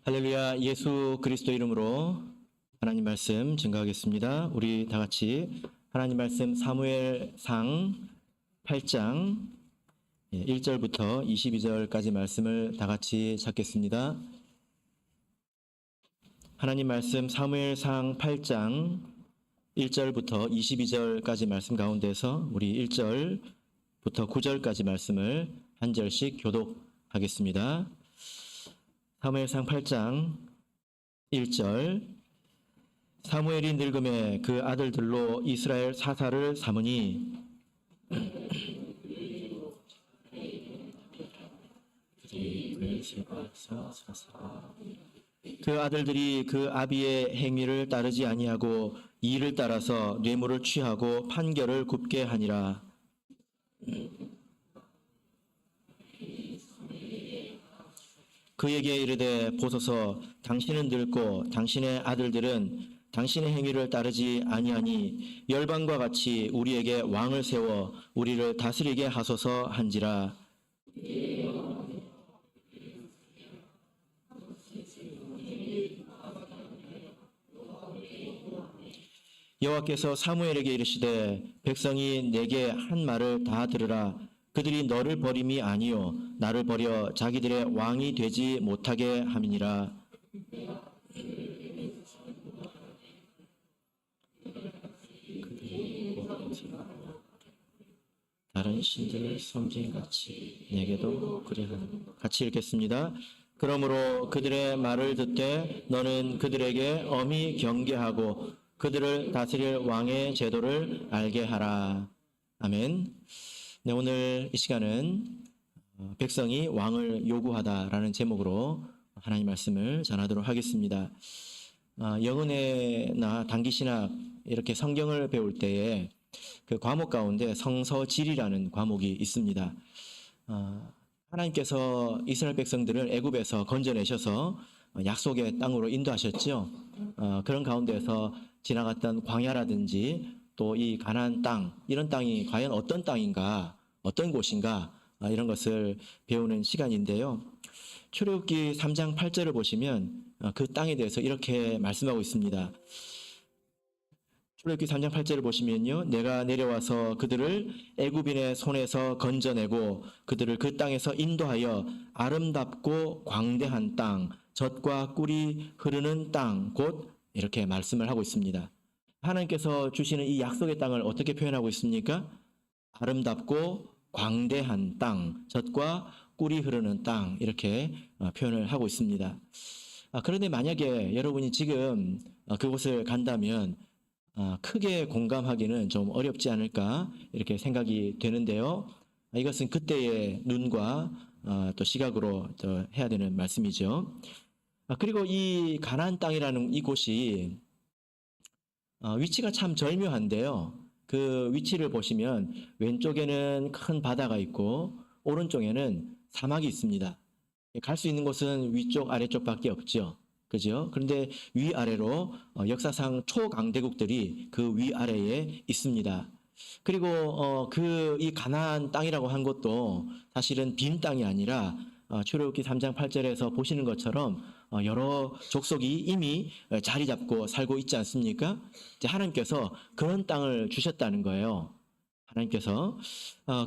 할렐루야. 예수 그리스도 이름으로 하나님 말씀 증거하겠습니다. 우리 다 같이 하나님 말씀 사무엘상 8장 1절부터 22절까지 말씀을 다 같이 찾겠습니다. 하나님 말씀 사무엘상 8장 1절부터 22절까지 말씀 가운데서 우리 1절부터 9절까지 말씀을 한 절씩 교독하겠습니다. 사무엘상 8장 1절. 사무엘이 늙음에 그 아들들로 이스라엘 사사를 삼으니 그 아들들이 그 아비의 행위를 따르지 아니하고 이를 따라서 뇌물을 취하고 판결을 굽게 하니라. 그에게 이르되 보소서, 당신은 늙고 당신의 아들들은 당신의 행위를 따르지 아니하니 열방과 같이 우리에게 왕을 세워 우리를 다스리게 하소서 한지라. 여호와께서 사무엘에게 이르시되 백성이 내게 한 말을 다 들으라. 그들이 너를 버림이 아니요 나를 버려 자기들의 왕이 되지 못하게 함이니라. 다른 신들을 섬김같이 내게도 그래하는. 같이 읽겠습니다. 그러므로 그들의 말을 듣되 너는 그들에게 엄히 경계하고 그들을 다스릴 왕의 제도를 알게 하라. 아멘. 네, 오늘 이 시간은 백성이 왕을 요구하다라는 제목으로 하나님 말씀을 전하도록 하겠습니다. 영은회나 단기신학 이렇게 성경을 배울 때에 그 과목 가운데 성서질이라는 과목이 있습니다. 하나님께서 이스라엘 백성들을 애굽에서 건져내셔서 약속의 땅으로 인도하셨죠. 그런 가운데서 지나갔던 광야라든지 또 이 가나안 땅, 이런 땅이 과연 어떤 땅인가, 어떤 곳인가, 이런 것을 배우는 시간인데요. 출애굽기 3장 8절을 보시면 그 땅에 대해서 이렇게 말씀하고 있습니다. 출애굽기 3장 8절을 보시면요, 내가 내려와서 그들을 애굽인의 손에서 건져내고 그들을 그 땅에서 인도하여 아름답고 광대한 땅, 젖과 꿀이 흐르는 땅, 곧 이렇게 말씀을 하고 있습니다. 하나님께서 주시는 이 약속의 땅을 어떻게 표현하고 있습니까? 아름답고 광대한 땅, 젖과 꿀이 흐르는 땅, 이렇게 표현을 하고 있습니다. 그런데 만약에 여러분이 지금 그곳을 간다면 크게 공감하기는 좀 어렵지 않을까 이렇게 생각이 되는데요. 이것은 그때의 눈과 또 시각으로 또 해야 되는 말씀이죠. 그리고 이 가나안 땅이라는 이곳이 위치가 참 절묘한데요. 그 위치를 보시면 왼쪽에는 큰 바다가 있고 오른쪽에는 사막이 있습니다. 갈 수 있는 곳은 위쪽 아래쪽밖에 없죠. 그죠? 그런데 위아래로 역사상 초강대국들이 그 위아래에 있습니다. 그리고 이 가나안 땅이라고 한 것도 사실은 빈 땅이 아니라 출애굽기 3장 8절에서 보시는 것처럼 여러 족속이 이미 자리 잡고 살고 있지 않습니까? 이제 하나님께서 그런 땅을 주셨다는 거예요. 하나님께서.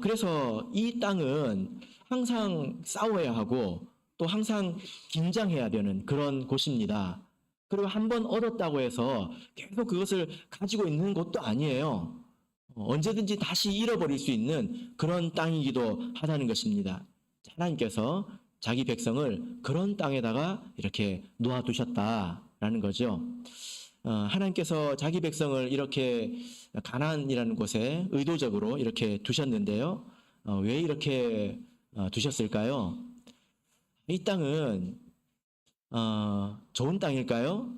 그래서 이 땅은 항상 싸워야 하고 또 항상 긴장해야 되는 그런 곳입니다. 그리고 한번 얻었다고 해서 계속 그것을 가지고 있는 것도 아니에요. 언제든지 다시 잃어버릴 수 있는 그런 땅이기도 하다는 것입니다. 하나님께서 자기 백성을 그런 땅에다가 이렇게 놓아두셨다라는 거죠. 하나님께서 자기 백성을 이렇게 가나안이라는 곳에 의도적으로 이렇게 두셨는데요. 왜 이렇게 두셨을까요? 이 땅은 좋은 땅일까요?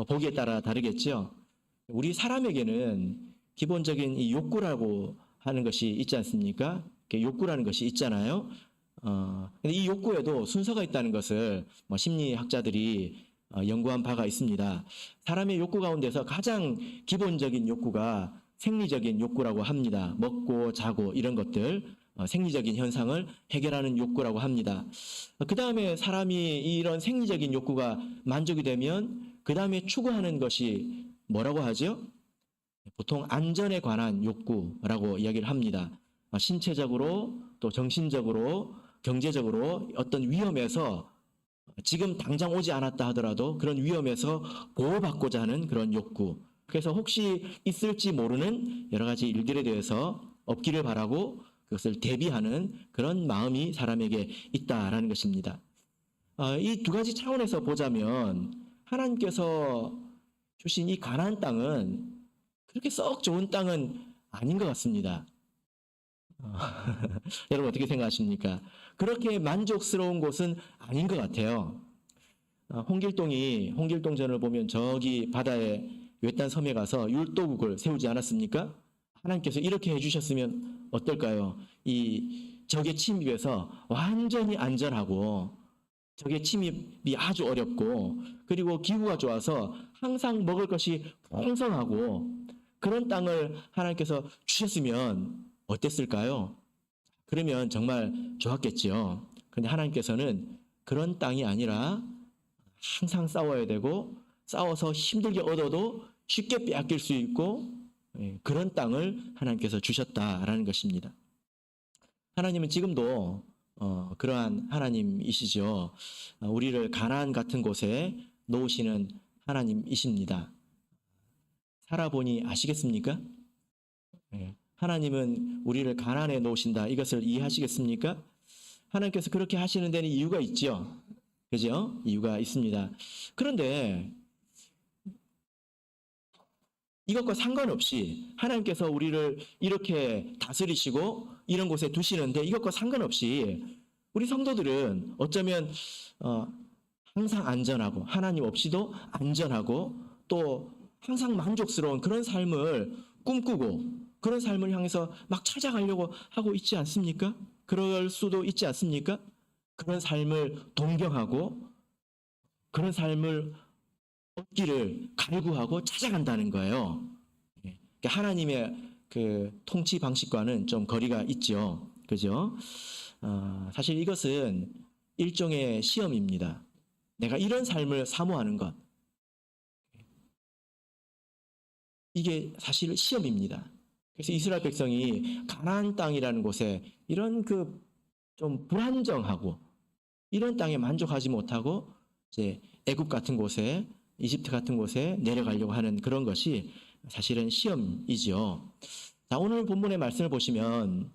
보기에 따라 다르겠죠. 우리 사람에게는 기본적인 이 욕구라고 하는 것이 있지 않습니까? 욕구라는 것이 있잖아요. 근데 이 욕구에도 순서가 있다는 것을 심리학자들이 연구한 바가 있습니다. 사람의 욕구 가운데서 가장 기본적인 욕구가 생리적인 욕구라고 합니다. 먹고 자고 이런 것들, 생리적인 현상을 해결하는 욕구라고 합니다. 그 다음에 사람이 이런 생리적인 욕구가 만족이 되면 그 다음에 추구하는 것이 뭐라고 하죠? 보통 안전에 관한 욕구라고 이야기를 합니다. 신체적으로 또 정신적으로 경제적으로 어떤 위험에서 지금 당장 오지 않았다 하더라도 그런 위험에서 보호받고자 하는 그런 욕구. 그래서 혹시 있을지 모르는 여러 가지 일들에 대해서 없기를 바라고 그것을 대비하는 그런 마음이 사람에게 있다라는 것입니다. 이 두 가지 차원에서 보자면 하나님께서 주신 이 가나안 땅은 그렇게 썩 좋은 땅은 아닌 것 같습니다. 여러분 어떻게 생각하십니까? 그렇게 만족스러운 곳은 아닌 것 같아요. 홍길동전을 보면 저기 바다에 외딴 섬에 가서 율도국을 세우지 않았습니까? 하나님께서 이렇게 해주셨으면 어떨까요? 이 적의 침입에서 완전히 안전하고 적의 침입이 아주 어렵고 그리고 기후가 좋아서 항상 먹을 것이 풍성하고 그런 땅을 하나님께서 주셨으면 어땠을까요? 그러면 정말 좋았겠지요. 그런데 하나님께서는 그런 땅이 아니라 항상 싸워야 되고 싸워서 힘들게 얻어도 쉽게 빼앗길 수 있고 그런 땅을 하나님께서 주셨다라는 것입니다. 하나님은 지금도 그러한 하나님이시죠. 우리를 가나안 같은 곳에 놓으시는 하나님이십니다. 살아보니 아시겠습니까? 하나님은 우리를 가나안에 놓으신다. 이것을 이해하시겠습니까? 하나님께서 그렇게 하시는 데는 이유가 있죠. 그죠? 이유가 있습니다. 그런데 이것과 상관없이 하나님께서 우리를 이렇게 다스리시고 이런 곳에 두시는데 이것과 상관없이 우리 성도들은 어쩌면 항상 안전하고 하나님 없이도 안전하고 또 항상 만족스러운 그런 삶을 꿈꾸고 그런 삶을 향해서 막 찾아가려고 하고 있지 않습니까? 그럴 수도 있지 않습니까? 그런 삶을 동경하고 그런 삶을 얻기를 갈구하고 찾아간다는 거예요. 그러니까 하나님의 그 통치 방식과는 좀 거리가 있죠. 그죠? 사실 이것은 일종의 시험입니다. 내가 이런 삶을 사모하는 것. 이게 사실 시험입니다. 그래서 이스라엘 백성이 가나안 땅이라는 곳에 이런 그 좀 불안정하고 이런 땅에 만족하지 못하고 이제 애굽 같은 곳에 이집트 같은 곳에 내려가려고 하는 그런 것이 사실은 시험이죠. 자, 오늘 본문의 말씀을 보시면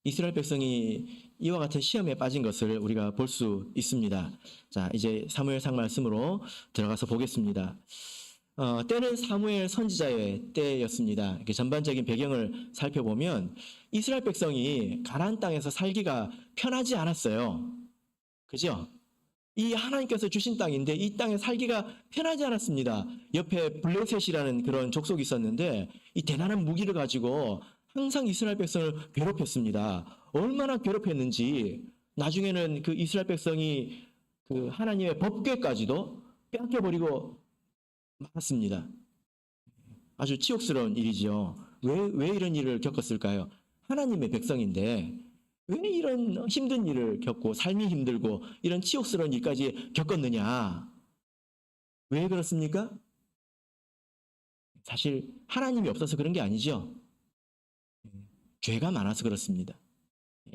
이스라엘 백성이 이와 같은 시험에 빠진 것을 우리가 볼 수 있습니다. 자, 이제 사무엘상 말씀으로 들어가서 보겠습니다. 때는 사무엘 선지자의 때였습니다. 이렇게 전반적인 배경을 살펴보면 이스라엘 백성이 가나안 땅에서 살기가 편하지 않았어요. 그죠? 이 하나님께서 주신 땅인데 이 땅에 살기가 편하지 않았습니다. 옆에 블레셋이라는 그런 족속이 있었는데 이 대단한 무기를 가지고 항상 이스라엘 백성을 괴롭혔습니다. 얼마나 괴롭혔는지 나중에는 그 이스라엘 백성이 그 하나님의 법궤까지도 빼앗겨버리고 많았습니다. 아주 치욕스러운 일이죠. 왜 이런 일을 겪었을까요? 하나님의 백성인데 왜 이런 힘든 일을 겪고 삶이 힘들고 이런 치욕스러운 일까지 겪었느냐? 왜 그렇습니까? 사실 하나님이 없어서 그런 게 아니죠. 죄가 많아서 그렇습니다.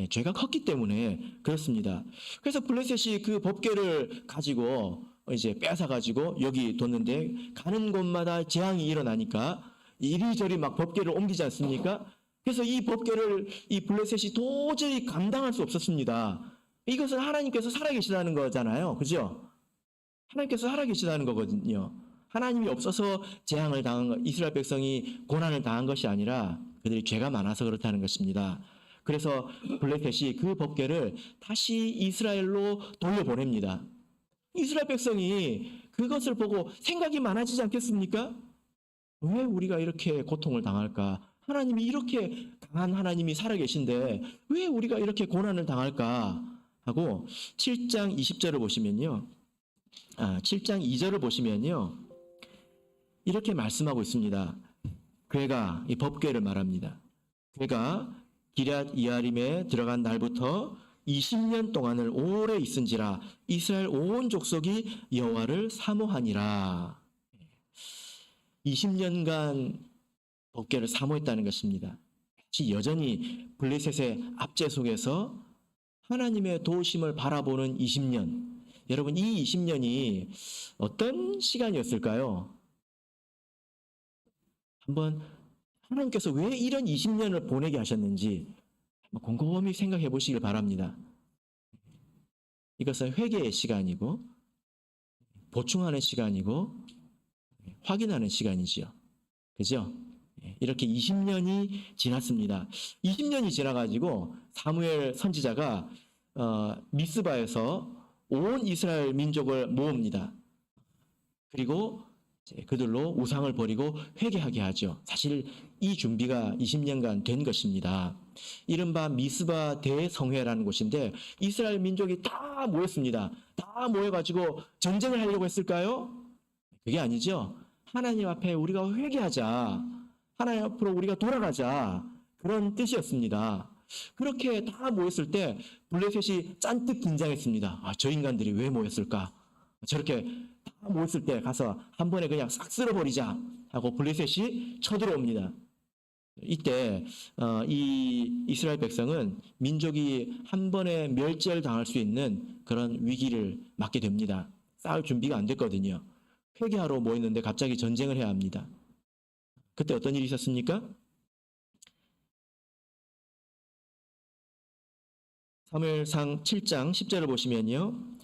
죄가 컸기 때문에 그렇습니다. 그래서 블레셋이 그 법궤를 가지고 이제 뺏어가지고 여기 뒀는데 가는 곳마다 재앙이 일어나니까 이리저리 막 법궤를 옮기지 않습니까? 그래서 이 법궤를 이 블레셋이 도저히 감당할 수 없었습니다. 이것은 하나님께서 살아계시다는 거잖아요. 그죠? 하나님께서 살아계시다는 거거든요. 하나님이 없어서 재앙을 당한 것, 이스라엘 백성이 고난을 당한 것이 아니라 그들이 죄가 많아서 그렇다는 것입니다. 그래서 블레셋이 그 법궤를 다시 이스라엘로 돌려보냅니다. 이스라엘 백성이 그것을 보고 생각이 많아지지 않겠습니까? 왜 우리가 이렇게 고통을 당할까? 하나님이 이렇게 강한 하나님이 살아계신데 왜 우리가 이렇게 고난을 당할까? 하고 7장 20절을 보시면요. 7장 2절을 보시면요. 이렇게 말씀하고 있습니다. 괴가 이 법궤를 말합니다. 괴가 기럇 이아림에 들어간 날부터 20년 동안을 오래 있은지라 이스라엘 온 족속이 여호와를 사모하니라. 20년간 법궤를 사모했다는 것입니다. 여전히 블레셋의 압제 속에서 하나님의 도우심을 바라보는 20년. 여러분, 이 20년이 어떤 시간이었을까요? 한번 하나님께서 왜 이런 20년을 보내게 하셨는지 곰곰이 생각해 보시길 바랍니다. 이것은 회개의 시간이고 보충하는 시간이고 확인하는 시간이지요. 그죠? 이렇게 20년이 지났습니다. 20년이 지나가지고 사무엘 선지자가 미스바에서 온 이스라엘 민족을 모읍니다. 그리고 그들로 우상을 버리고 회개하게 하죠. 사실 이 준비가 20년간 된 것입니다. 이른바 미스바 대성회라는 곳인데 이스라엘 민족이 다 모였습니다. 다 모여가지고 전쟁을 하려고 했을까요? 그게 아니죠. 하나님 앞에 우리가 회개하자. 하나님 앞으로 우리가 돌아가자. 그런 뜻이었습니다. 그렇게 다 모였을 때 블레셋이 잔뜩 긴장했습니다. 저 인간들이 왜 모였을까? 저렇게 다 모였을 때 가서 한 번에 그냥 싹 쓸어버리자 하고 블레셋이 쳐들어옵니다. 이때 이 이스라엘 백성은 민족이 한 번에 멸절 당할 수 있는 그런 위기를 맞게 됩니다. 싸울 준비가 안 됐거든요. 회개하러 모였는데 갑자기 전쟁을 해야 합니다. 그때 어떤 일이 있었습니까? 사무엘상 7장 10절을 보시면요.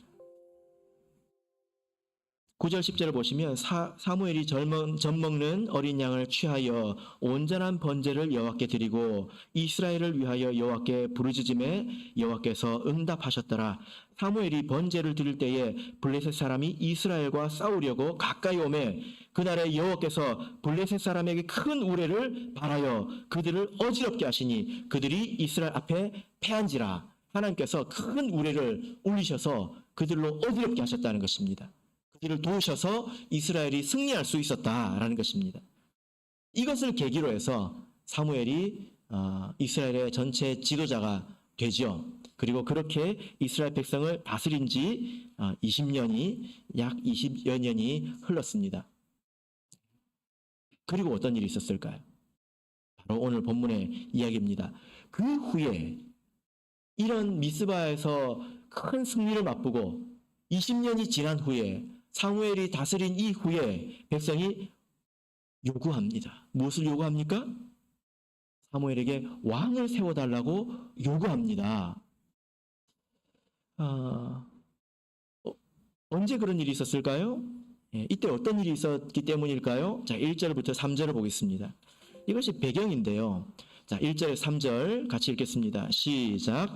9절 10절을 보시면 사무엘이 젖먹는 어린 양을 취하여 온전한 번제를 여호와께 드리고 이스라엘을 위하여 여호와께 부르짖음에 여호와께서 응답하셨더라. 사무엘이 번제를 드릴 때에 블레셋 사람이 이스라엘과 싸우려고 가까이 오매 그날에 여호와께서 블레셋 사람에게 큰 우레를 발하여 그들을 어지럽게 하시니 그들이 이스라엘 앞에 패한지라. 하나님께서 큰 우레를 올리셔서 그들로 어지럽게 하셨다는 것입니다. 그들을 도우셔서 이스라엘이 승리할 수 있었다라는 것입니다. 이것을 계기로 해서 사무엘이 이스라엘의 전체 지도자가 되죠. 그리고 그렇게 이스라엘 백성을 다스린 지 20년이 약 20여 년이 흘렀습니다. 그리고 어떤 일이 있었을까요? 바로 오늘 본문의 이야기입니다. 그 후에 이런 미스바에서 큰 승리를 맛보고 20년이 지난 후에 사무엘이 다스린 이후에 백성이 요구합니다. 무엇을 요구합니까? 사무엘에게 왕을 세워달라고 요구합니다. 언제 그런 일이 있었을까요? 이때 어떤 일이 있었기 때문일까요? 자, 1절부터 3절을 보겠습니다. 이것이 배경인데요. 자, 1절 3절 같이 읽겠습니다. 시작.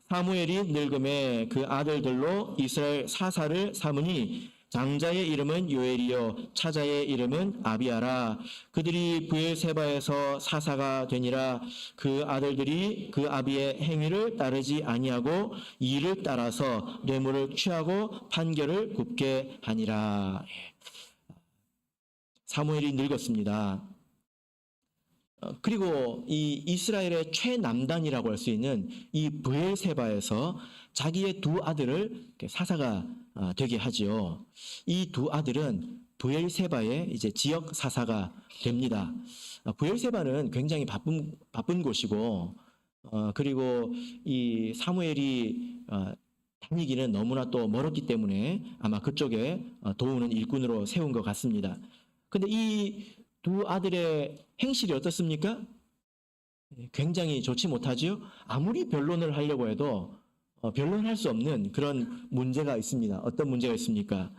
사무엘이 늙음에 그 아들들로 이스라엘 사사를 삼으니 장자의 이름은 요엘이요 차자의 이름은 아비아라. 그들이 브엘세바에서 사사가 되니라. 그 아들들이 그 아비의 행위를 따르지 아니하고 이를 따라서 뇌물을 취하고 판결을 굽게 하니라. 사무엘이 늙었습니다. 그리고 이 이스라엘의 최남단이라고 할 수 있는 이 브엘세바에서 자기의 두 아들을 사사가 되게 하지요. 이 두 아들은 브엘세바의 이제 지역 사사가 됩니다. 브엘세바는 굉장히 바쁜 곳이고, 그리고 이 사무엘이 다니기는 너무나 또 멀었기 때문에 아마 그쪽에 도우는 일꾼으로 세운 것 같습니다. 근데 이 두 아들의 행실이 어떻습니까? 굉장히 좋지 못하지요. 아무리 변론을 하려고 해도 변론할 수 없는 그런 문제가 있습니다. 어떤 문제가 있습니까?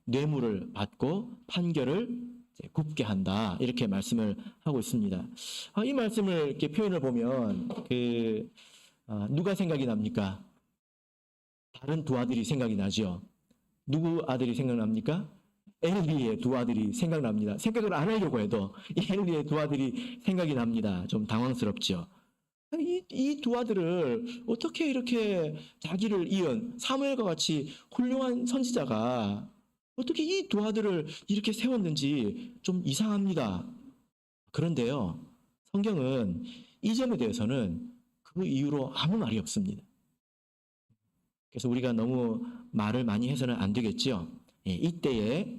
뇌물을 받고 판결을 굽게 한다. 이렇게 말씀을 하고 있습니다. 이 말씀을 이렇게 표현을 보면 누가 생각이 납니까? 다른 두 아들이 생각이 나죠. 누구 아들이 생각납니까? 엘리의 두 아들이 생각납니다. 생각을 안 하려고 해도 이 엘리의 두 아들이 생각이 납니다. 좀 당황스럽죠. 이 두 아들을 어떻게 이렇게 자기를 이은 사무엘과 같이 훌륭한 선지자가 어떻게 이 두 아들을 이렇게 세웠는지 좀 이상합니다. 그런데요, 성경은 이 점에 대해서는 그 이후로 아무 말이 없습니다. 그래서 우리가 너무 말을 많이 해서는 안 되겠죠. 예, 이때에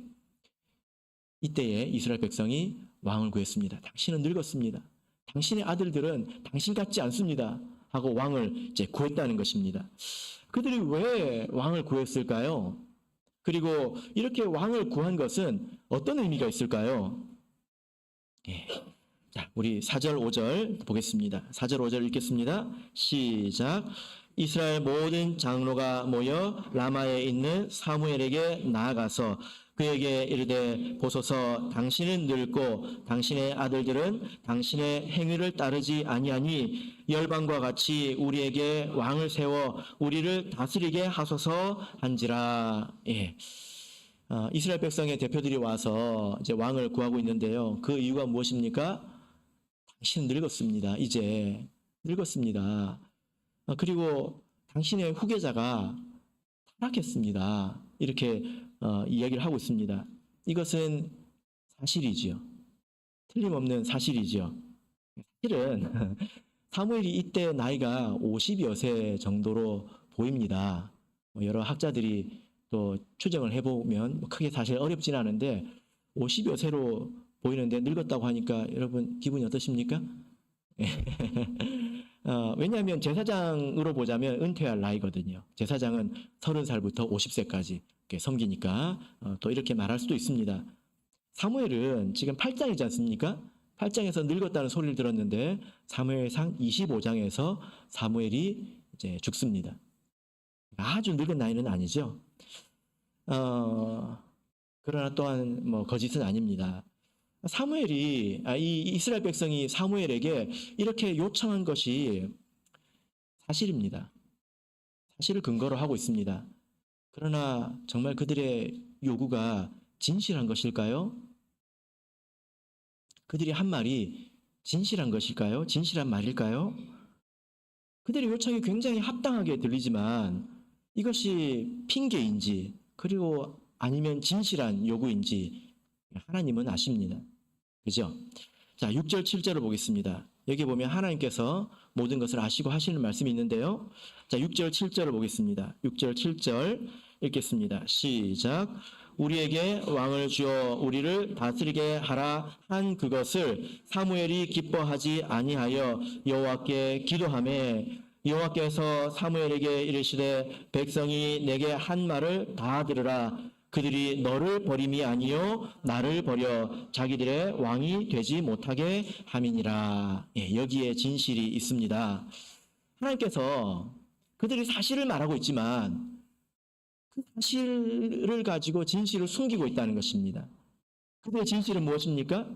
이스라엘 백성이 왕을 구했습니다. 당신은 늙었습니다. 당신의 아들들은 당신 같지 않습니다. 하고 왕을 이제 구했다는 것입니다. 그들이 왜 왕을 구했을까요? 그리고 이렇게 왕을 구한 것은 어떤 의미가 있을까요? 예. 자, 우리 4절, 5절 보겠습니다. 4절, 5절 읽겠습니다. 시작. 이스라엘 모든 장로가 모여 라마에 있는 사무엘에게 나아가서 그에게 이르되 보소서 당신은 늙고 당신의 아들들은 당신의 행위를 따르지 아니하니 열방과 같이 우리에게 왕을 세워 우리를 다스리게 하소서 한지라. 예. 이스라엘 백성의 대표들이 와서 이제 왕을 구하고 있는데요. 그 이유가 무엇입니까? 당신은 늙었습니다. 이제 늙었습니다. 그리고 당신의 후계자가 타락했습니다. 이렇게 이야기를 하고 있습니다. 이것은 사실이지요. 틀림없는 사실이죠. 사실은 사무엘이 이때 나이가 50여 세 정도로 보입니다. 여러 학자들이 또 추정을 해보면 크게 사실 어렵지는 않은데 50여 세로 보이는데 늙었다고 하니까 여러분 기분이 어떠십니까? 왜냐하면 제사장으로 보자면 은퇴할 나이거든요. 제사장은 30살부터 50세까지 섬기니까 또 이렇게 말할 수도 있습니다. 사무엘은 지금 8장이지 않습니까? 8장에서 늙었다는 소리를 들었는데 사무엘상 25장에서 사무엘이 이제 죽습니다. 아주 늙은 나이는 아니죠. 그러나 또한 뭐 거짓은 아닙니다. 이 이스라엘 백성이 사무엘에게 이렇게 요청한 것이 사실입니다. 사실을 근거로 하고 있습니다. 그러나 정말 그들의 요구가 진실한 것일까요? 그들이 한 말이 진실한 것일까요? 진실한 말일까요? 그들의 요청이 굉장히 합당하게 들리지만 이것이 핑계인지 그리고 아니면 진실한 요구인지 하나님은 아십니다. 그죠? 자, 6절, 7절을 보겠습니다. 여기 보면 하나님께서 모든 것을 아시고 하시는 말씀이 있는데요. 자, 6절, 7절을 보겠습니다. 6절, 7절 읽겠습니다. 시작. 우리에게 왕을 주어 우리를 다스리게 하라 한 그것을 사무엘이 기뻐하지 아니하여 여호와께 기도하매 여호와께서 사무엘에게 이르시되 백성이 내게 한 말을 다 들으라. 그들이 너를 버림이 아니요 나를 버려 자기들의 왕이 되지 못하게 함이니라. 예, 여기에 진실이 있습니다. 하나님께서 그들이 사실을 말하고 있지만 그 사실을 가지고 진실을 숨기고 있다는 것입니다. 그들의 진실은 무엇입니까?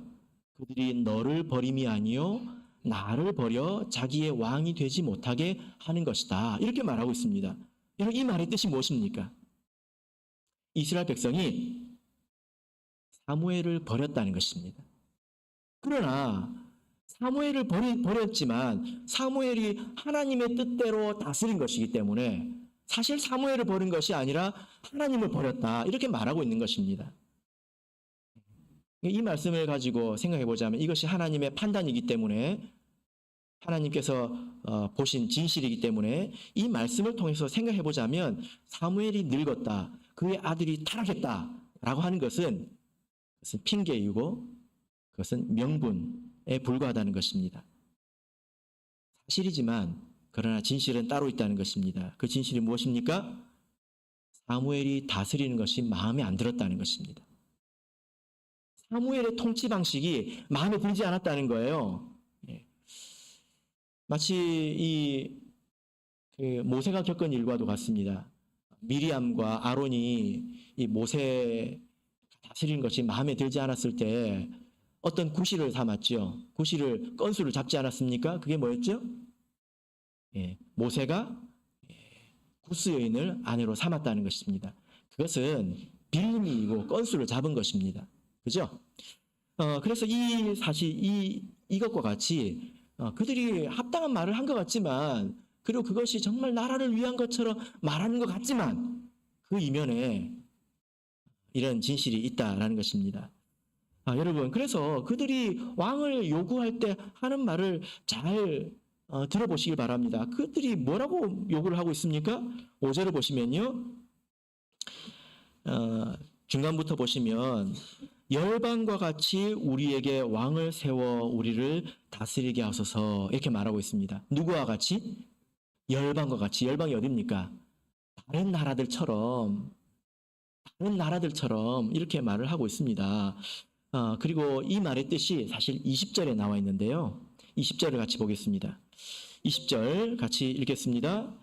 그들이 너를 버림이 아니요 나를 버려 자기의 왕이 되지 못하게 하는 것이다. 이렇게 말하고 있습니다. 이 말의 뜻이 무엇입니까? 이스라엘 백성이 사무엘을 버렸다는 것입니다. 그러나 사무엘을 버렸지만 사무엘이 하나님의 뜻대로 다스린 것이기 때문에 사실 사무엘을 버린 것이 아니라 하나님을 버렸다. 이렇게 말하고 있는 것입니다. 이 말씀을 가지고 생각해 보자면 이것이 하나님의 판단이기 때문에 하나님께서 보신 진실이기 때문에 이 말씀을 통해서 생각해 보자면 사무엘이 늙었다. 그의 아들이 타락했다라고 하는 것은 핑계이고 그것은 명분에 불과하다는 것입니다. 사실이지만 그러나 진실은 따로 있다는 것입니다. 그 진실이 무엇입니까? 사무엘이 다스리는 것이 마음에 안 들었다는 것입니다. 사무엘의 통치 방식이 마음에 들지 않았다는 거예요. 마치 모세가 겪은 일과도 같습니다. 미리암과 아론이 이 모세 다스리는 것이 마음에 들지 않았을 때 어떤 구실을 삼았죠. 구실을 건수를 잡지 않았습니까? 그게 뭐였죠? 모세가 구스 여인을 아내로 삼았다는 것입니다. 그것은 빌림이고 건수를 잡은 것입니다. 그죠? 그래서 이 사실 이것과 같이 그들이 합당한 말을 한 것 같지만 그리고 그것이 정말 나라를 위한 것처럼 말하는 것 같지만 그 이면에 이런 진실이 있다라는 것입니다. 여러분, 그래서 그들이 왕을 요구할 때 하는 말을 잘 들어보시길 바랍니다. 그들이 뭐라고 요구를 하고 있습니까? 5절을 보시면요. 중간부터 보시면 열방과 같이 우리에게 왕을 세워 우리를 다스리게 하소서 이렇게 말하고 있습니다. 누구와 같이? 열방과 같이. 열방이 어딥니까? 다른 나라들처럼 이렇게 말을 하고 있습니다. 그리고 이 말의 뜻이 사실 20절에 나와 있는데요. 20절을 같이 보겠습니다. 20절 같이 읽겠습니다.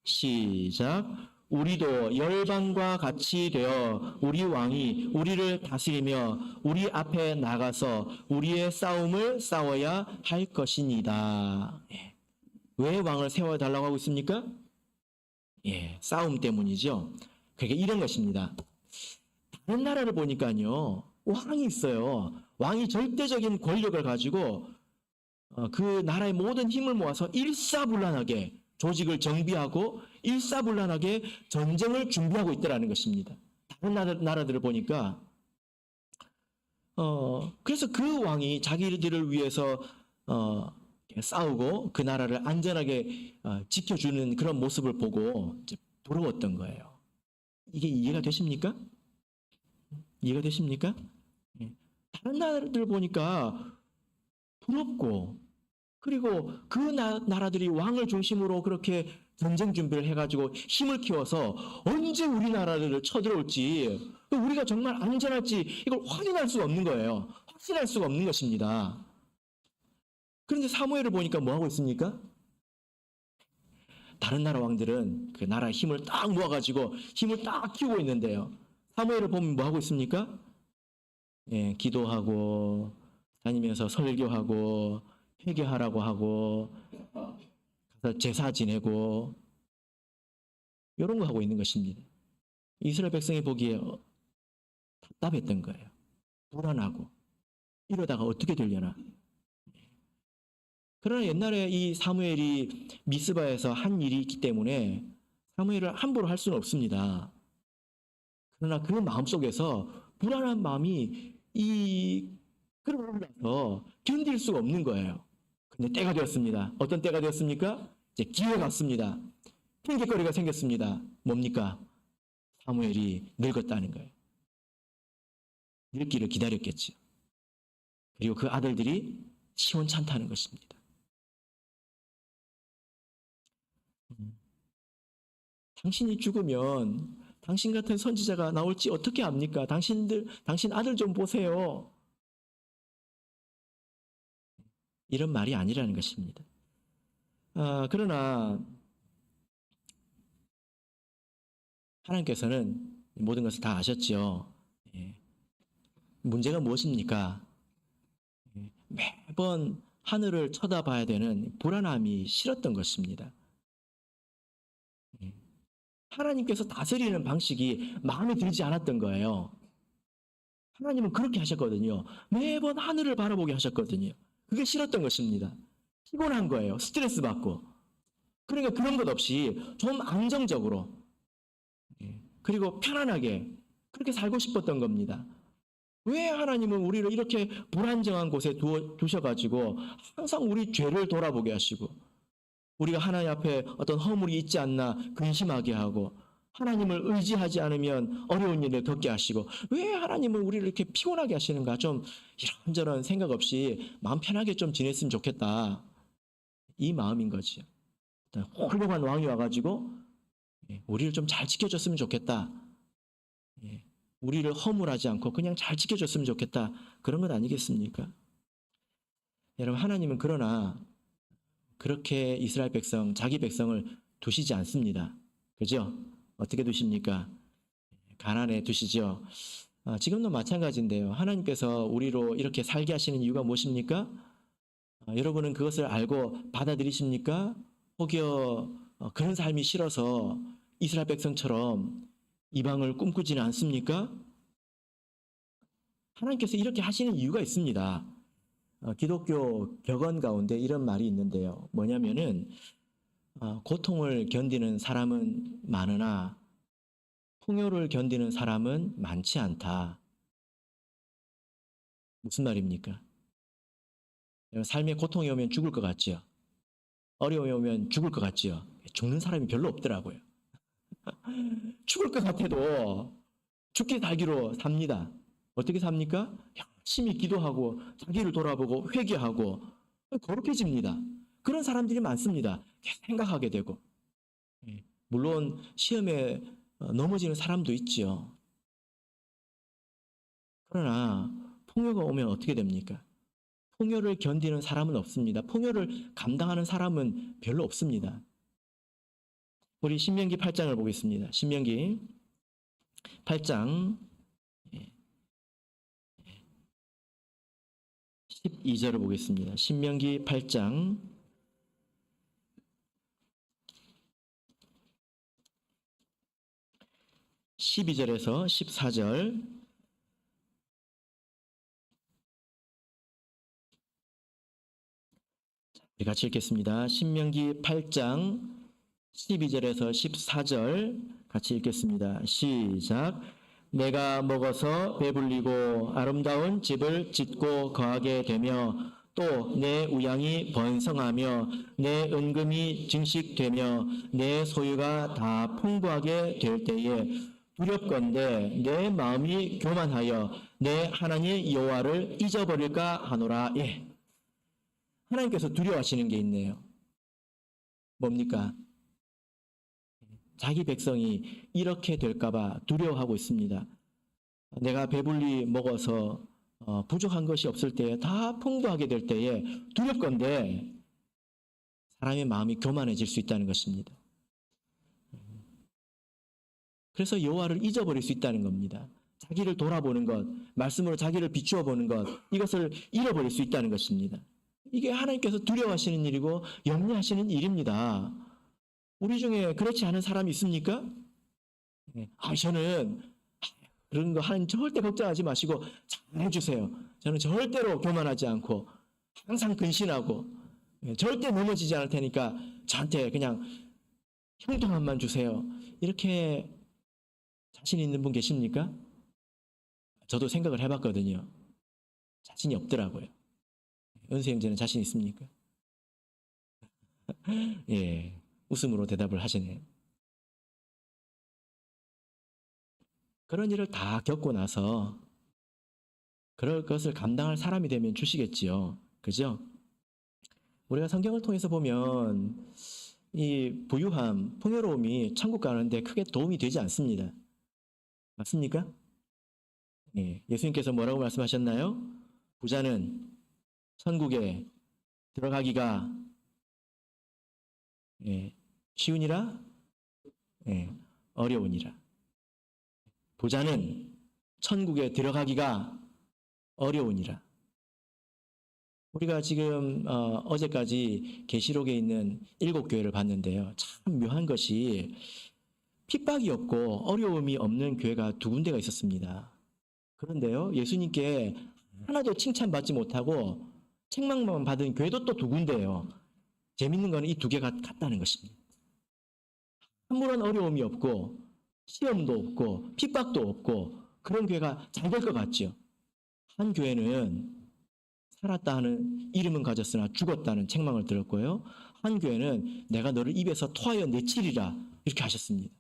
시작. 우리도 열방과 같이 되어 우리 왕이 우리를 다스리며 우리 앞에 나가서 우리의 싸움을 싸워야 할 것이니이다. 왜 왕을 세워달라고 하고 있습니까? 싸움 때문이죠. 그게 이런 것입니다. 다른 나라를 보니까요, 왕이 있어요. 왕이 절대적인 권력을 가지고 그 나라의 모든 힘을 모아서 일사불란하게 조직을 정비하고 일사불란하게 전쟁을 준비하고 있다는 것입니다. 다른 나라들을 보니까 그래서 그 왕이 자기들을 위해서 싸우고 그 나라를 안전하게 지켜주는 그런 모습을 보고 이제 부러웠던 거예요. 이게 이해가 되십니까? 이해가 되십니까? 다른 나라들 보니까 부럽고 그리고 그 나라들이 왕을 중심으로 그렇게 전쟁 준비를 해가지고 힘을 키워서 언제 우리나라를 쳐들어올지 우리가 정말 안전할지 이걸 확인할 수가 없는 거예요. 확신할 수가 없는 것입니다. 그런데 사무엘을 보니까 뭐 하고 있습니까? 다른 나라 왕들은 그 나라의 힘을 딱 모아가지고 힘을 딱 키우고 있는데요. 사무엘을 보면 뭐 하고 있습니까? 기도하고 다니면서 설교하고 회개하라고 하고 가서 제사 지내고 이런 거 하고 있는 것입니다. 이스라엘 백성이 보기에 답답했던 거예요. 불안하고 이러다가 어떻게 되려나. 그러나 옛날에 이 사무엘이 미스바에서 한 일이 있기 때문에 사무엘을 함부로 할 수는 없습니다. 그러나 그 마음속에서 불안한 마음이 끌어올라서 견딜 수가 없는 거예요. 근데 때가 되었습니다. 어떤 때가 되었습니까? 이제 기회가 왔습니다. 핑계거리가 생겼습니다. 뭡니까? 사무엘이 늙었다는 거예요. 늙기를 기다렸겠죠. 그리고 그 아들들이 시원찮다는 것입니다. 당신이 죽으면 당신 같은 선지자가 나올지 어떻게 압니까? 당신 아들 좀 보세요. 이런 말이 아니라는 것입니다. 그러나 하나님께서는 모든 것을 다 아셨죠. 문제가 무엇입니까? 매번 하늘을 쳐다봐야 되는 불안함이 싫었던 것입니다. 하나님께서 다스리는 방식이 마음에 들지 않았던 거예요. 하나님은 그렇게 하셨거든요. 매번 하늘을 바라보게 하셨거든요. 그게 싫었던 것입니다. 피곤한 거예요. 스트레스 받고. 그러니까 그런 것 없이 좀 안정적으로 그리고 편안하게 그렇게 살고 싶었던 겁니다. 왜 하나님은 우리를 이렇게 불안정한 곳에 두셔가지고 항상 우리 죄를 돌아보게 하시고 우리가 하나님 앞에 어떤 허물이 있지 않나 근심하게 하고 하나님을 의지하지 않으면 어려운 일을 겪게 하시고 왜 하나님은 우리를 이렇게 피곤하게 하시는가? 좀 이런저런 생각 없이 마음 편하게 좀 지냈으면 좋겠다. 이 마음인 거죠. 훌륭한 왕이 와가지고 우리를 좀 잘 지켜줬으면 좋겠다. 우리를 허물하지 않고 그냥 잘 지켜줬으면 좋겠다. 그런 것 아니겠습니까? 여러분, 하나님은 그러나 그렇게 이스라엘 백성, 자기 백성을 두시지 않습니다. 그죠? 어떻게 두십니까? 가난에 두시죠. 지금도 마찬가지인데요. 하나님께서 우리로 이렇게 살게 하시는 이유가 무엇입니까? 여러분은 그것을 알고 받아들이십니까? 혹여 그런 삶이 싫어서 이스라엘 백성처럼 이방을 꿈꾸지는 않습니까? 하나님께서 이렇게 하시는 이유가 있습니다. 기독교 격언 가운데 이런 말이 있는데요. 뭐냐면은 고통을 견디는 사람은 많으나 풍요를 견디는 사람은 많지 않다. 무슨 말입니까? 삶에 고통이 오면 죽을 것 같지요. 어려움이 오면 죽을 것 같지요. 죽는 사람이 별로 없더라고요. 죽을 것 같아도 죽기 살기로 삽니다. 어떻게 삽니까? 열심히 기도하고 자기를 돌아보고 회개하고 거룩해집니다. 그런 사람들이 많습니다. 계속 생각하게 되고. 물론 시험에 넘어지는 사람도 있지요. 그러나 풍요가 오면 어떻게 됩니까? 풍요를 견디는 사람은 없습니다. 풍요를 감당하는 사람은 별로 없습니다. 우리 신명기 8장을 보겠습니다. 신명기 8장 12절을 보겠습니다. 신명기 8장 12절에서 14절 같이 읽겠습니다. 신명기 8장 12절에서 14절 같이 읽겠습니다. 시작. 내가 먹어서 배불리고 아름다운 집을 짓고 거하게 되며 또 내 우양이 번성하며 내 은금이 증식되며 내 소유가 다 풍부하게 될 때에 두렵건대 내 마음이 교만하여 내 하나님 여호와를 잊어버릴까 하노라. 예. 하나님께서 두려워하시는 게 있네요. 뭡니까? 자기 백성이 이렇게 될까봐 두려워하고 있습니다. 내가 배불리 먹어서 부족한 것이 없을 때에 다 풍부하게 될 때에 두렵건대 사람의 마음이 교만해질 수 있다는 것입니다. 그래서 여호와를 잊어버릴 수 있다는 겁니다. 자기를 돌아보는 것, 말씀으로 자기를 비추어 보는 것, 이것을 잃어버릴 수 있다는 것입니다. 이게 하나님께서 두려워하시는 일이고 염려하시는 일입니다. 우리 중에 그렇지 않은 사람이 있습니까? 저는 그런 거 하나님 절대 걱정하지 마시고 잘 해주세요. 저는 절대로 교만하지 않고 항상 근신하고 절대 넘어지지 않을 테니까 저한테 그냥 형통함만 주세요. 이렇게 자신 있는 분 계십니까? 저도 생각을 해봤거든요. 자신이 없더라고요. 은수 형제는 자신 있습니까? 예, 웃음으로 대답을 하시네요. 그런 일을 다 겪고 나서 그럴 것을 감당할 사람이 되면 주시겠지요. 그죠? 우리가 성경을 통해서 보면 이 부유함, 풍요로움이 천국 가는데 크게 도움이 되지 않습니다. 맞습니까? 예, 예수님께서 뭐라고 말씀하셨나요? 부자는 천국에 들어가기가 쉬우니라 어려우니라. 부자는 천국에 들어가기가 어려우니라. 우리가 지금 어제까지 계시록에 있는 7교회를 봤는데요. 참 묘한 것이 핍박이 없고 어려움이 없는 교회가 2군데가 있었습니다. 그런데요, 예수님께 하나도 칭찬받지 못하고 책망만 받은 교회도 또 2군데예요. 재밌는 거는 이 2개가 같다는 것입니다. 아무런 어려움이 없고 시험도 없고 핍박도 없고 그런 교회가 잘 될 것 같죠. 한 교회는 살았다 하는 이름은 가졌으나 죽었다는 책망을 들었고요. 한 교회는 내가 너를 입에서 토하여 내치리라 이렇게 하셨습니다.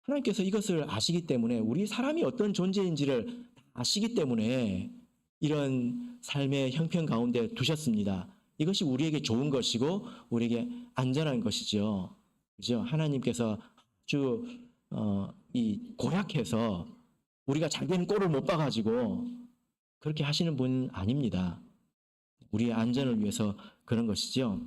하나님께서 이것을 아시기 때문에 우리 사람이 어떤 존재인지를 아시기 때문에 이런 삶의 형편 가운데 두셨습니다. 이것이 우리에게 좋은 것이고 우리에게 안전한 것이죠. 그죠? 하나님께서 아주 이 고약해서 우리가 잘된 꼴을 못 봐가지고 그렇게 하시는 분 아닙니다. 우리의 안전을 위해서 그런 것이죠.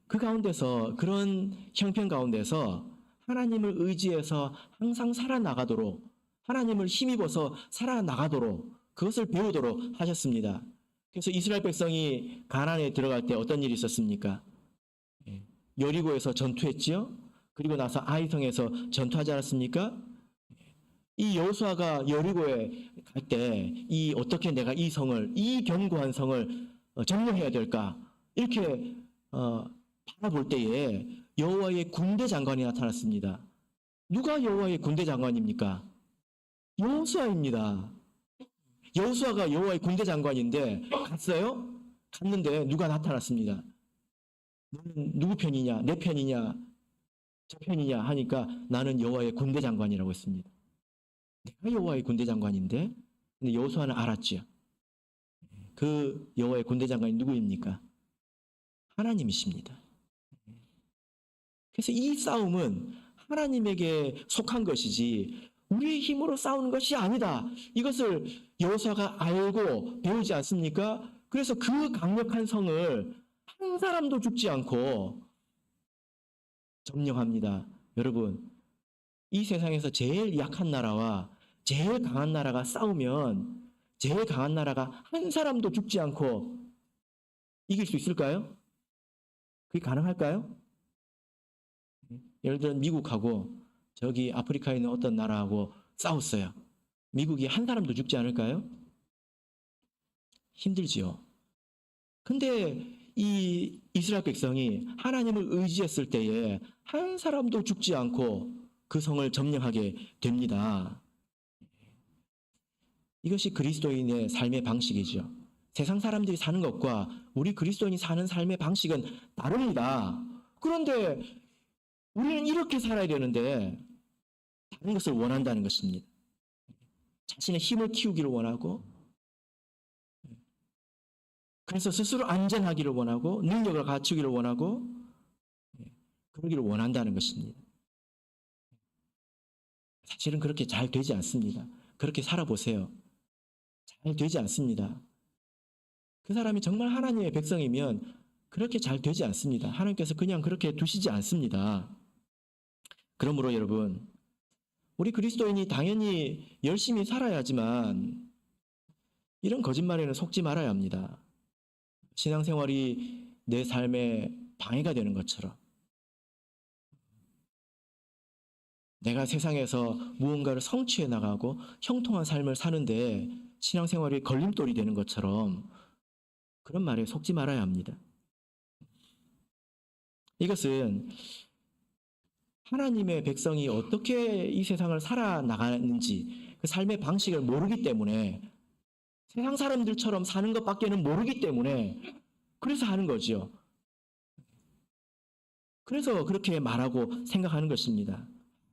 그 가운데서 그런 형편 가운데서 하나님을 의지해서 항상 살아나가도록 하나님을 힘입어서 살아나가도록 그것을 배우도록 하셨습니다. 그래서 이스라엘 백성이 가나안에 들어갈 때 어떤 일이 있었습니까? 여리고에서 전투했지요. 그리고 나서 아이성에서 전투하지 않았습니까? 이 여호수아가 여리고에 갈 때 이 어떻게 내가 이 성을 이 견고한 성을 점령해야 될까 이렇게 바라볼 때에 여호와의 군대 장관이 나타났습니다. 누가 여호와의 군대 장관입니까? 여호수아입니다. 여호수아가 여호와의 군대 장관인데 갔어요? 갔는데 누가 나타났습니다. 너는 누구 편이냐? 내 편이냐? 저 편이냐? 하니까 나는 여호와의 군대 장관이라고 했습니다. 내가 여호와의 군대 장관인데, 근데 여호수아는 알았죠. 그 여호와의 군대 장관이 누구입니까? 하나님이십니다. 그래서 이 싸움은 하나님에게 속한 것이지 우리의 힘으로 싸우는 것이 아니다. 이것을 여호수아가 알고 배우지 않습니까? 그래서 그 강력한 성을 한 사람도 죽지 않고 점령합니다. 여러분, 이 세상에서 제일 약한 나라와 제일 강한 나라가 싸우면 제일 강한 나라가 한 사람도 죽지 않고 이길 수 있을까요? 그게 가능할까요? 예를 들어 미국하고 저기 아프리카에 있는 어떤 나라하고 싸웠어요. 미국이 한 사람도 죽지 않을까요? 힘들지요. 근데 이 이스라엘 백성이 하나님을 의지했을 때에 한 사람도 죽지 않고 그 성을 점령하게 됩니다. 이것이 그리스도인의 삶의 방식이죠. 세상 사람들이 사는 것과 우리 그리스도인이 사는 삶의 방식은 다릅니다. 그런데 우리는 이렇게 살아야 되는데 다른 것을 원한다는 것입니다. 자신의 힘을 키우기를 원하고, 그래서 스스로 안전하기를 원하고, 능력을 갖추기를 원하고, 그러기를 원한다는 것입니다. 사실은 그렇게 잘 되지 않습니다. 그렇게 살아보세요. 잘 되지 않습니다. 그 사람이 정말 하나님의 백성이면 그렇게 잘 되지 않습니다. 하나님께서 그냥 그렇게 두시지 않습니다. 그러므로 여러분, 우리 그리스도인이 당연히 열심히 살아야지만 이런 거짓말에는 속지 말아야 합니다. 신앙생활이 내 삶에 방해가 되는 것처럼, 내가 세상에서 무언가를 성취해 나가고 형통한 삶을 사는데 신앙생활이 걸림돌이 되는 것처럼 그런 말에 속지 말아야 합니다. 이것은 하나님의 백성이 어떻게 이 세상을 살아나가는지 그 삶의 방식을 모르기 때문에, 세상 사람들처럼 사는 것밖에는 모르기 때문에 그래서 하는 거죠. 그래서 그렇게 말하고 생각하는 것입니다.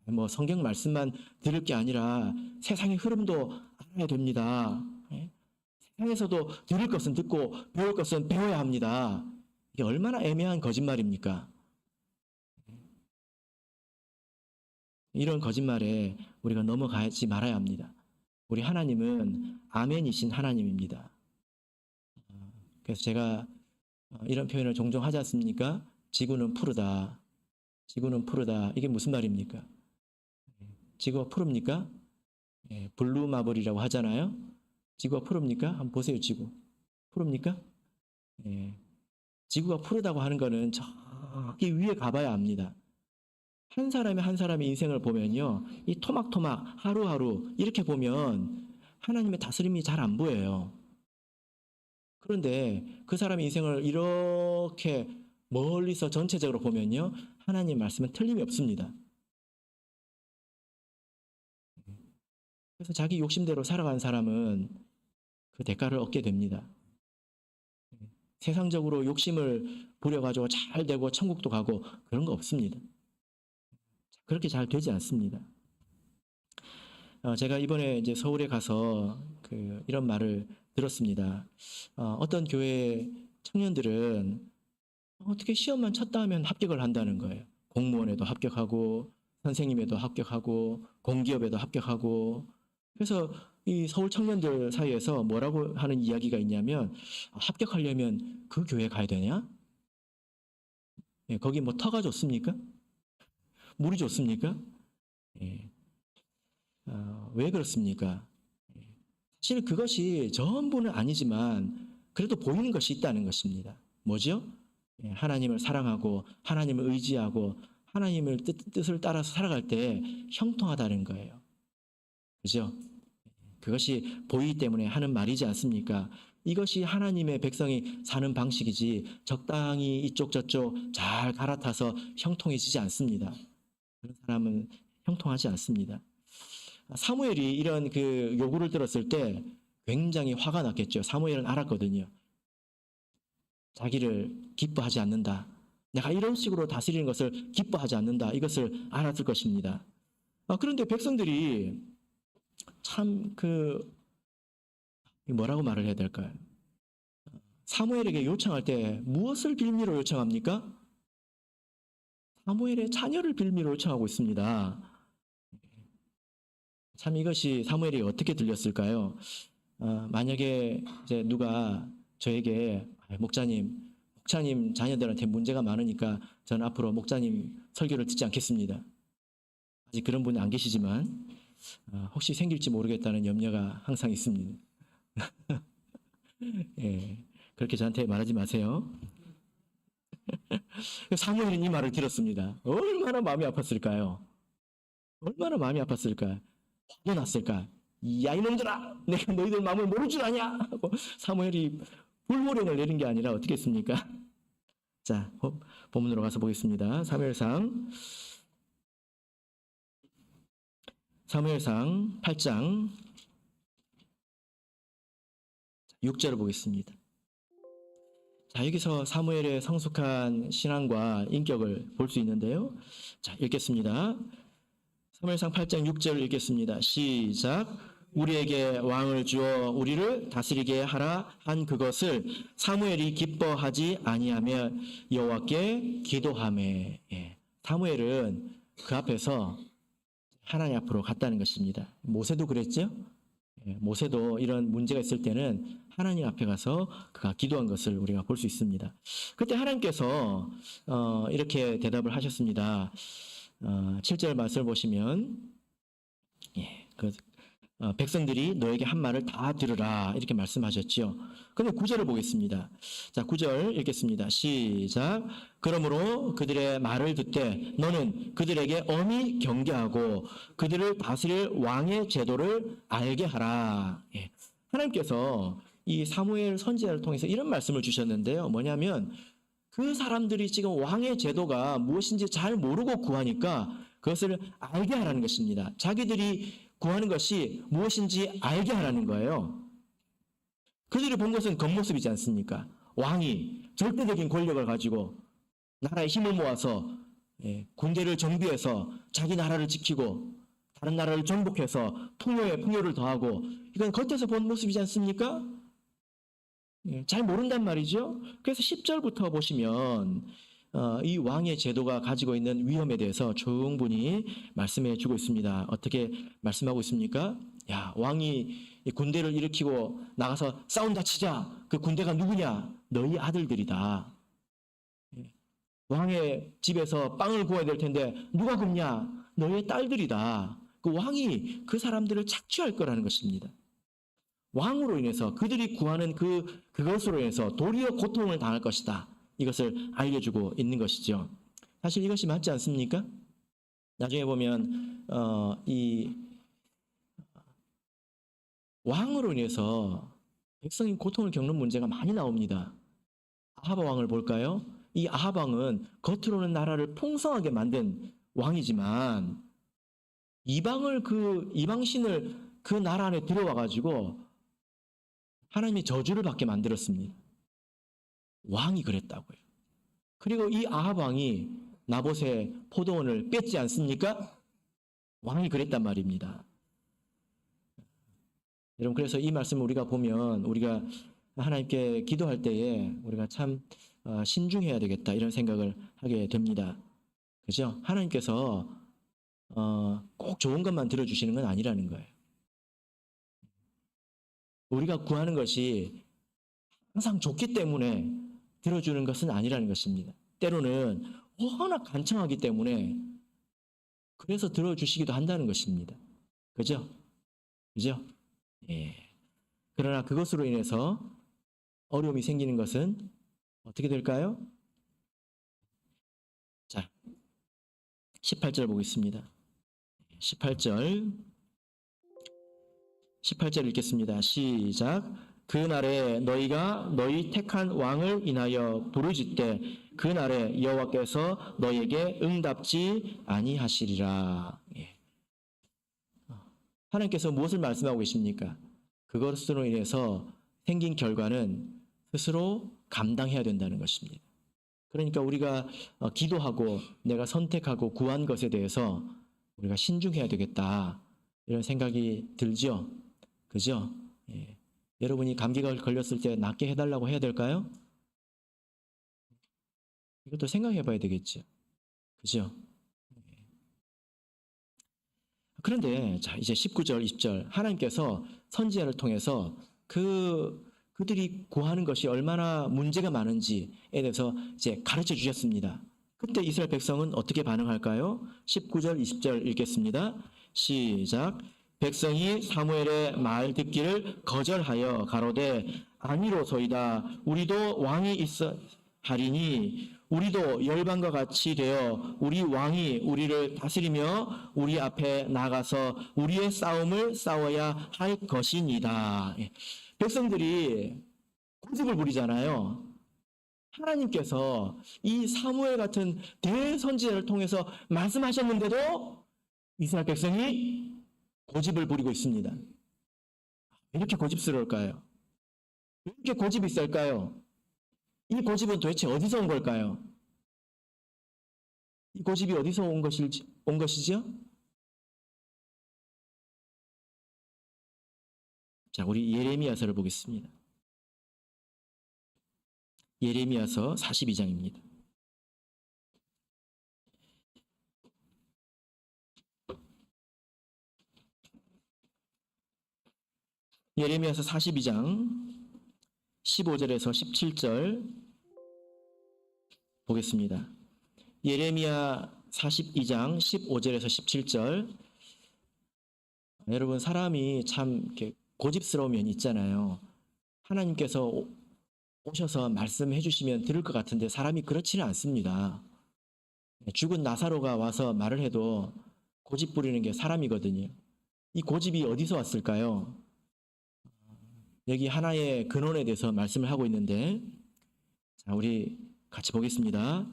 뭐 성경 말씀만 들을 게 아니라 세상의 흐름도 알아야 됩니다. 세상에서도 들을 것은 듣고 배울 것은 배워야 합니다. 이게 얼마나 애매한 거짓말입니까? 이런 거짓말에 우리가 넘어가지 말아야 합니다. 우리 하나님은 아멘이신 하나님입니다. 그래서 제가 이런 표현을 종종 하지 않습니까? 지구는 푸르다. 지구는 푸르다. 이게 무슨 말입니까? 지구가 푸릅니까? 블루 마블이라고 하잖아요. 지구가 푸릅니까? 한번 보세요, 지구. 푸릅니까? 지구가 푸르다고 하는 거는 저기 위에 가봐야 압니다. 한 사람의 한 사람의 인생을 보면요, 이 토막토막 하루하루 이렇게 보면 하나님의 다스림이 잘 안 보여요. 그런데 그 사람의 인생을 이렇게 멀리서 전체적으로 보면요, 하나님 말씀은 틀림이 없습니다. 그래서 자기 욕심대로 살아가는 사람은 그 대가를 얻게 됩니다. 세상적으로 욕심을 부려가지고 잘 되고 천국도 가고 그런 거 없습니다. 그렇게 잘 되지 않습니다. 제가 이번에 이제 서울에 가서 이런 말을 들었습니다. 어떤 교회 청년들은 어떻게 시험만 쳤다 하면 합격을 한다는 거예요. 공무원에도 합격하고 선생님에도 합격하고 공기업에도 합격하고. 그래서 이 서울 청년들 사이에서 뭐라고 하는 이야기가 있냐면, 합격하려면 그 교회 가야 되냐? 거기 뭐 터가 좋습니까? 물이 좋습니까? 왜 그렇습니까? 사실 그것이 전부는 아니지만 그래도 보이는 것이 있다는 것입니다. 뭐죠? 하나님을 사랑하고 하나님을 의지하고 하나님을 뜻을 따라서 살아갈 때 형통하다는 거예요. 그죠? 그것이 보이기 때문에 하는 말이지 않습니까? 이것이 하나님의 백성이 사는 방식이지 적당히 이쪽 저쪽 잘 갈아타서 형통해지지 않습니다. 그런 사람은 형통하지 않습니다. 사무엘이 이런 그 요구를 들었을 때 굉장히 화가 났겠죠. 사무엘은 알았거든요. 자기를 기뻐하지 않는다. 내가 이런 식으로 다스리는 것을 기뻐하지 않는다. 이것을 알았을 것입니다. 그런데 백성들이 참 뭐라고 말을 해야 될까요? 사무엘에게 요청할 때 무엇을 빌미로 요청합니까? 사무엘의 자녀를 빌미로 요청하고 있습니다. 참 이것이 사무엘이 어떻게 들렸을까요? 만약에 이제 누가 저에게 목사님 자녀들한테 문제가 많으니까 저는 앞으로 목사님 설교를 듣지 않겠습니다. 아직 그런 분이 안 계시지만 혹시 생길지 모르겠다는 염려가 항상 있습니다. 예, 그렇게 저한테 말하지 마세요. 사무엘은 이 말을 들었습니다. 얼마나 마음이 아팠을까요? 얼마나 마음이 아팠을까? 화도 났을까? 야 이놈들아! 내가 너희들 마음을 모를 줄 아냐? 하고 사무엘이 불호령을 내린 게 아니라 어떻게 했습니까? 자, 본문으로 가서 보겠습니다. 사무엘상 8장 6절을 보겠습니다. 자, 여기서 사무엘의 성숙한 신앙과 인격을 볼 수 있는데요. 자, 읽겠습니다. 사무엘상 8장 6절 읽겠습니다. 시작. 우리에게 왕을 주어 우리를 다스리게 하라 한 그것을 사무엘이 기뻐하지 아니하며 여호와께 기도하매. 사무엘은 그 앞에서 하나님 앞으로 갔다는 것입니다. 모세도 그랬죠? 모세도 이런 문제가 있을 때는 하나님 앞에 가서 그가 기도한 것을 우리가 볼 수 있습니다. 그때 하나님께서 이렇게 대답을 하셨습니다. 7절 말씀을 보시면 백성들이 너에게 한 말을 다 들으라 이렇게 말씀하셨죠. 그런데 9절을 보겠습니다. 자, 9절 읽겠습니다. 시작. 그러므로 그들의 말을 듣되 너는 그들에게 엄히 경계하고 그들을 다스릴 왕의 제도를 알게 하라. 하나님께서 이 사무엘 선지자를 통해서 이런 말씀을 주셨는데요. 뭐냐면 그 사람들이 지금 왕의 제도가 무엇인지 잘 모르고 구하니까 그것을 알게 하라는 것입니다. 자기들이 구하는 것이 무엇인지 알게 하라는 거예요. 그들이 본 것은 겉모습이지 않습니까? 왕이 절대적인 권력을 가지고 나라의 힘을 모아서 군대를 정비해서 자기 나라를 지키고 다른 나라를 정복해서 풍요에 풍요를 더하고 이건 겉에서 본 모습이지 않습니까? 잘 모른단 말이죠. 그래서 10절부터 보시면 이 왕의 제도가 가지고 있는 위험에 대해서 충분히 말씀해 주고 있습니다. 어떻게 말씀하고 있습니까? 야, 왕이 군대를 일으키고 나가서 싸운다 치자. 그 군대가 누구냐? 너희 아들들이다. 왕의 집에서 빵을 구워야 될 텐데 누가 굽냐? 너희의 딸들이다. 그 왕이 그 사람들을 착취할 거라는 것입니다. 왕으로 인해서 그들이 구하는 그것으로 인해서 도리어 고통을 당할 것이다. 이것을 알려주고 있는 것이죠. 사실 이것이 맞지 않습니까? 나중에 보면 이 왕으로 인해서 백성이 고통을 겪는 문제가 많이 나옵니다. 아합 왕을 볼까요? 이 아합 왕은 겉으로는 나라를 풍성하게 만든 왕이지만 이방신을 그 나라 안에 들어와 가지고 하나님의 저주를 받게 만들었습니다. 왕이 그랬다고요. 그리고 이 아합 왕이 나봇의 포도원을 뺏지 않습니까? 왕이 그랬단 말입니다. 여러분, 그래서 이 말씀을 우리가 보면 우리가 하나님께 기도할 때에 우리가 참 신중해야 되겠다 이런 생각을 하게 됩니다. 그죠? 하나님께서 꼭 좋은 것만 들어주시는 건 아니라는 거예요. 우리가 구하는 것이 항상 좋기 때문에 들어주는 것은 아니라는 것입니다. 때로는 워낙 간청하기 때문에 그래서 들어주시기도 한다는 것입니다. 그죠? 그죠? 예. 그러나 그것으로 인해서 어려움이 생기는 것은 어떻게 될까요? 자, 18절 보겠습니다. 18절 읽겠습니다. 시작. 그날에 너희가 너희 택한 왕을 인하여 부르짖되 그날에 여호와께서 너희에게 응답지 아니하시리라. 하나님께서 무엇을 말씀하고 계십니까? 그것으로 인해서 생긴 결과는 스스로 감당해야 된다는 것입니다. 그러니까 우리가 기도하고 내가 선택하고 구한 것에 대해서 우리가 신중해야 되겠다, 이런 생각이 들죠? 그죠? 예. 여러분이 감기가 걸렸을 때 낫게 해달라고 해야 될까요? 이것도 생각해 봐야 되겠죠. 그죠? 그런데 자, 이제 19절, 20절 하나님께서 선지자를 통해서 그들이 구하는 것이 얼마나 문제가 많은지에 대해서 이제 가르쳐 주셨습니다. 그때 이스라엘 백성은 어떻게 반응할까요? 19절, 20절 읽겠습니다. 시작. 백성이 사무엘의 말 듣기를 거절하여 가로되 아니로소이다. 우리도 왕이 있어 하리니 우리도 열방과 같이 되어 우리 왕이 우리를 다스리며 우리 앞에 나가서 우리의 싸움을 싸워야 할 것이니이다. 백성들이 고집을 부리잖아요. 하나님께서 이 사무엘 같은 대선지자를 통해서 말씀하셨는데도 이스라엘 백성이 고집을 부리고 있습니다. 왜 이렇게 고집스러울까요? 왜 이렇게 고집이 셀까요? 이 고집은 도대체 어디서 온 걸까요? 이 고집이 어디서 온 것이죠? 자, 우리 예레미야서를 보겠습니다. 예레미야서 42장입니다. 예레미야서 42장 15절에서 17절 보겠습니다. 예레미야 42장 15절에서 17절. 여러분, 사람이 참 이렇게 고집스러운 면이 있잖아요. 하나님께서 오셔서 말씀해 주시면 들을 것 같은데 사람이 그렇지는 않습니다. 죽은 나사로가 와서 말을 해도 고집 부리는 게 사람이거든요. 이 고집이 어디서 왔을까요? 여기 하나의 근원에 대해서 말씀을 하고 있는데, 자, 우리 같이 보겠습니다.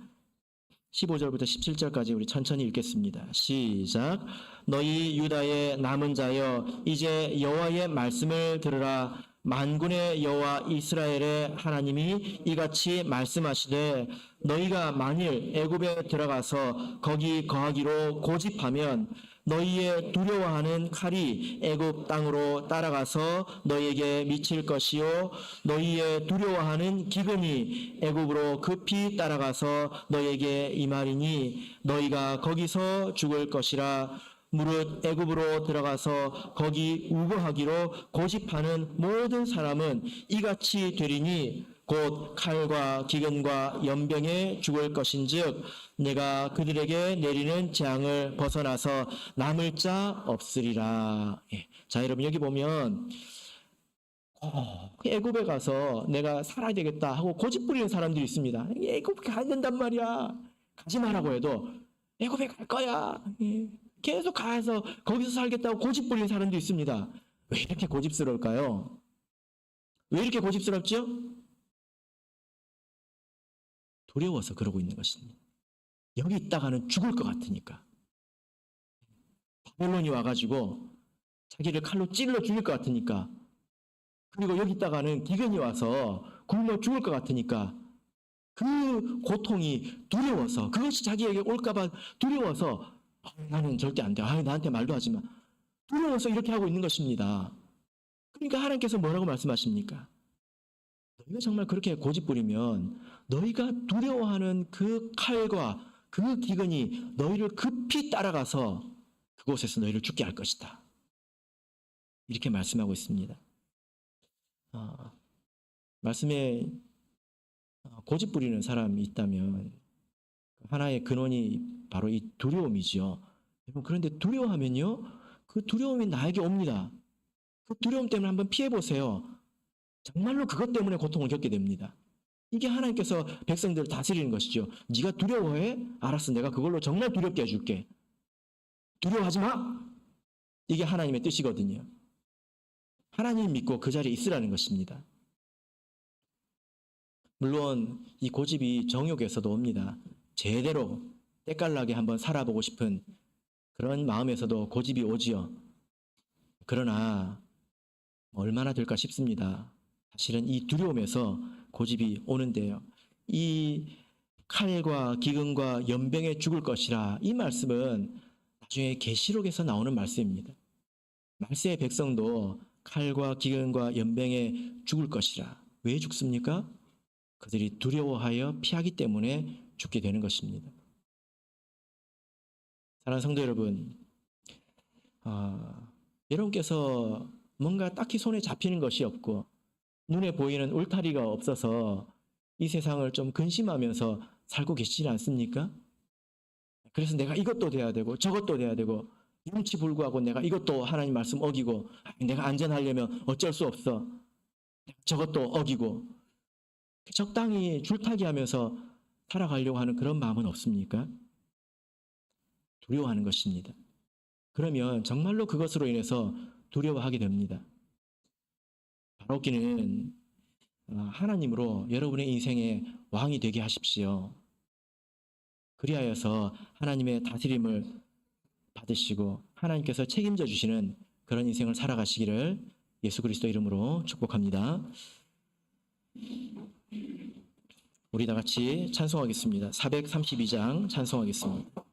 15절부터 17절까지 우리 천천히 읽겠습니다. 시작. 너희 유다의 남은 자여 이제 여호와의 말씀을 들으라. 만군의 여호와 이스라엘의 하나님이 이같이 말씀하시되 너희가 만일 애굽에 들어가서 거기 거하기로 고집하면 너희의 두려워하는 칼이 애굽 땅으로 따라가서 너희에게 미칠 것이요 너희의 두려워하는 기근이 애굽으로 급히 따라가서 너희에게 임하리니 너희가 거기서 죽을 것이라. 무릇 애굽으로 들어가서 거기 우거하기로 고집하는 모든 사람은 이같이 되리니 곧 칼과 기근과 연병에 죽을 것인즉 내가 그들에게 내리는 재앙을 벗어나서 남을 자 없으리라. 자, 여러분 여기 보면 애굽에 가서 내가 살아야 되겠다 하고 고집 부리는 사람들이 있습니다. 애굽 가야 된단 말이야. 가지 마라고 해도 애굽에 갈 거야. 계속 가서 거기서 살겠다고 고집 부리는 사람도 있습니다. 왜 이렇게 고집스러울까요? 왜 이렇게 고집스럽죠? 두려워서 그러고 있는 것입니다. 여기 있다가는 죽을 것 같으니까. 바벨론이 와가지고 자기를 칼로 찔러 죽일 것 같으니까. 그리고 여기 있다가는 기근이 와서 굶어 죽을 것 같으니까. 그 고통이 두려워서, 그것이 자기에게 올까봐 두려워서 나는 절대 안 돼. 나한테 말도 하지 마. 두려워서 이렇게 하고 있는 것입니다. 그러니까 하나님께서 뭐라고 말씀하십니까? 너희가 정말 그렇게 고집 부리면 너희가 두려워하는 그 칼과 그 기근이 너희를 급히 따라가서 그곳에서 너희를 죽게 할 것이다. 이렇게 말씀하고 있습니다. 말씀에 고집 부리는 사람이 있다면 하나의 근원이 바로 이 두려움이죠. 그런데 두려워하면요, 그 두려움이 나에게 옵니다. 그 두려움 때문에 한번 피해보세요. 정말로 그것 때문에 고통을 겪게 됩니다. 이게 하나님께서 백성들을 다스리는 것이죠. 네가 두려워해? 알았어, 내가 그걸로 정말 두렵게 해줄게. 두려워하지 마! 이게 하나님의 뜻이거든요. 하나님 믿고 그 자리에 있으라는 것입니다. 물론 이 고집이 정욕에서도 옵니다. 제대로 때깔나게 한번 살아보고 싶은 그런 마음에서도 고집이 오지요. 그러나 얼마나 될까 싶습니다. 사실은 이 두려움에서 고집이 오는데요. 이 칼과 기근과 연병에 죽을 것이라, 이 말씀은 나중에 계시록에서 나오는 말씀입니다. 말세의 백성도 칼과 기근과 연병에 죽을 것이라. 왜 죽습니까? 그들이 두려워하여 피하기 때문에 죽게 되는 것입니다. 사랑하는 성도 여러분, 여러분께서 뭔가 딱히 손에 잡히는 것이 없고 눈에 보이는 울타리가 없어서 이 세상을 좀 근심하면서 살고 계시지 않습니까? 그래서 내가 이것도 돼야 되고 저것도 돼야 되고 눈치 불구하고 내가 이것도 하나님 말씀 어기고, 내가 안전하려면 어쩔 수 없어, 저것도 어기고, 적당히 줄타기 하면서 살아가려고 하는 그런 마음은 없습니까? 두려워하는 것입니다. 그러면 정말로 그것으로 인해서 두려워하게 됩니다. 바라옵기는 하나님으로 여러분의 인생의 왕이 되게 하십시오. 그리하여서 하나님의 다스림을 받으시고 하나님께서 책임져 주시는 그런 인생을 살아가시기를 예수 그리스도 이름으로 축복합니다. 우리 다 같이 찬송하겠습니다. 432장 찬송하겠습니다.